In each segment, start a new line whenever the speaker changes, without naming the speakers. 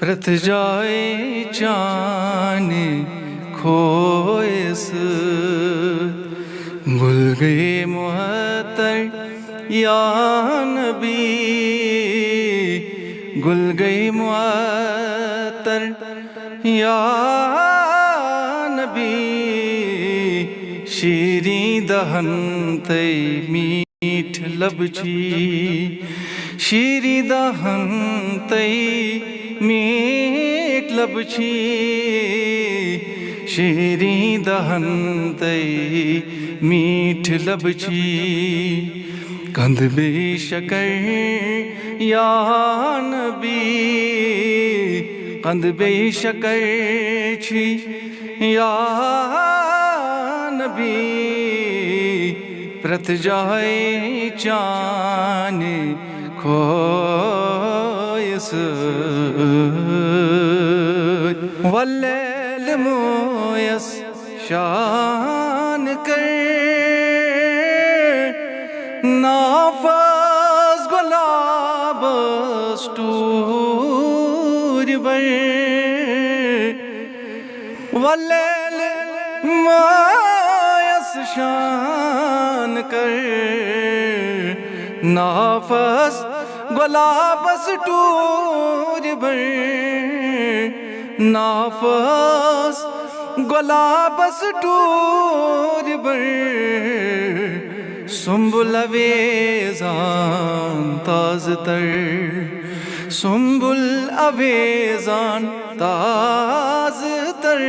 प्रथ जाए चान खोए भूल गए मुहत्तर या नबी, गुल गई मुअत्तर या नबी। शीरी दहन तई मीठ लबची, शीरी दहन तई मीठ लबची, शीरी दहन तई मीठ लबची। कंद बेशकर या नबी, कंद बेशकर छी या नबी। प्रथ जाए चान खोयस वल्लैल मोयस शान कर नाफस गुलाब स्टूर बर। वल्लैल मोयस शान कर नाफस गुलाब स्टूर बर, नाफस गुलाब स्टूर बर। सुम्बुल अवेजान ताज तर, सुम्बुल अवेजान ताज तर,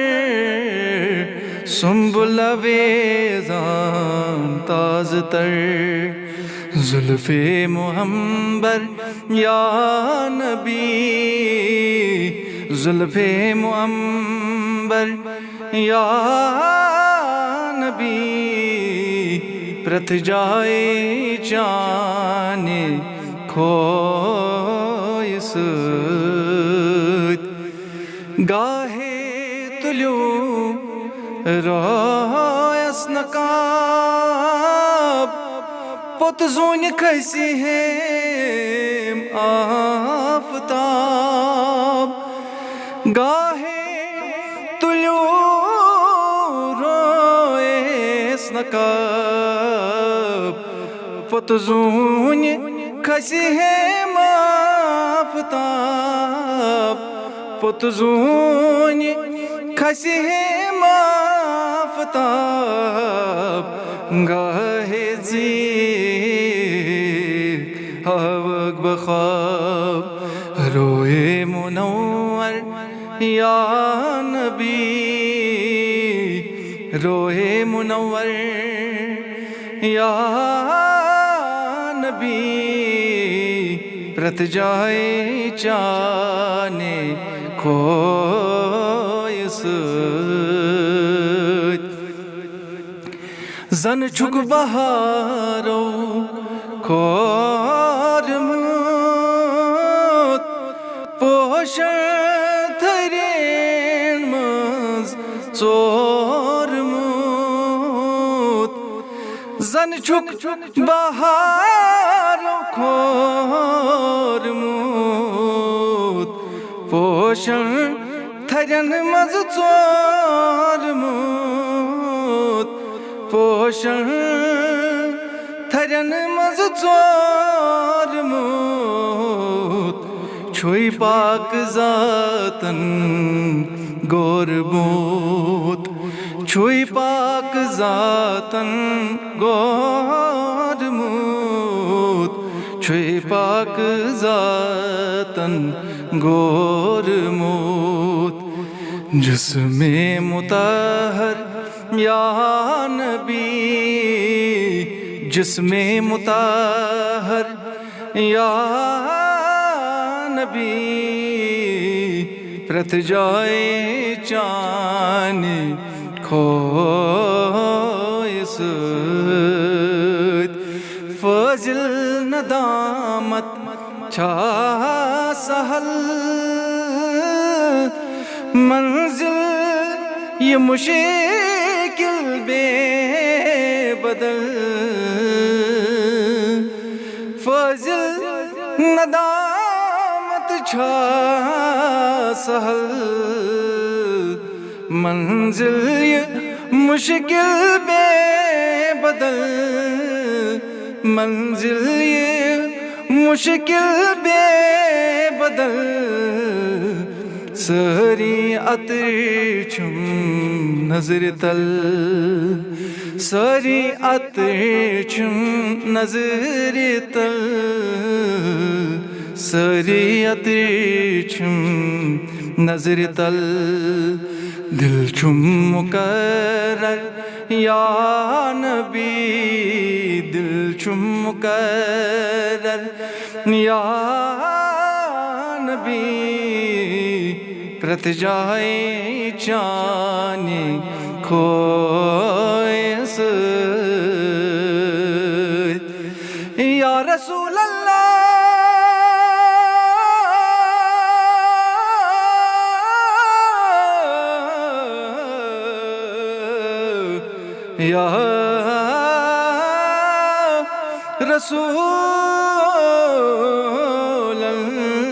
सुम्बुल अवेजान ताज तर। जुल्फे मुहम्बर या नबी, जुल्फे मुहम्बर या नबी। प्रथ जाए चान खोयस गाहे तुल्यू रोयस नकाब। पुत जून खसी है आफताब, गाहे तुल्यू रोयस नकाब। पुत जून खसी है आफताब, पुत जून खसी है आफताब। गाहे जी हवक बख्वाब रोए मुनव्वर या नबी, रोए मुनव्वर या नबी। प्रथ जाए चान खोयस जन छुक बहारो खोर मूत पोषण थरेन मज चोर मूत। जन छुक बहारो खोर मूत पोषण थरेन मज चोर मूत, पोषण थरन मज चोर मूत। छुई पाक जातन गोर बूत, छुई पाक जातन गोर मूत, छुई पाक जातन गोर मूत। जिसमें मुताहर या नबी, जिसमें मुताहर या नबी। प्रथ जाए चान खोयस फजिल नदामत छा सहल मंजिल ये मुश्किल बेबदल। फजिल नदामत छा सहल मंजिल ये मुश्किल बेबदल मंजिल ये मुश्किल बेबदल सारी अतर छुम नजर तल सारी अतर छुम नजर तल सारी अतर छुम नजर तल दिल छुम मुकर्रर या नबी दिल छुम मुकर्रर या नबी प्रत जाए जाने खोए या रसूल अल्लाह या रसूल अल्लाह।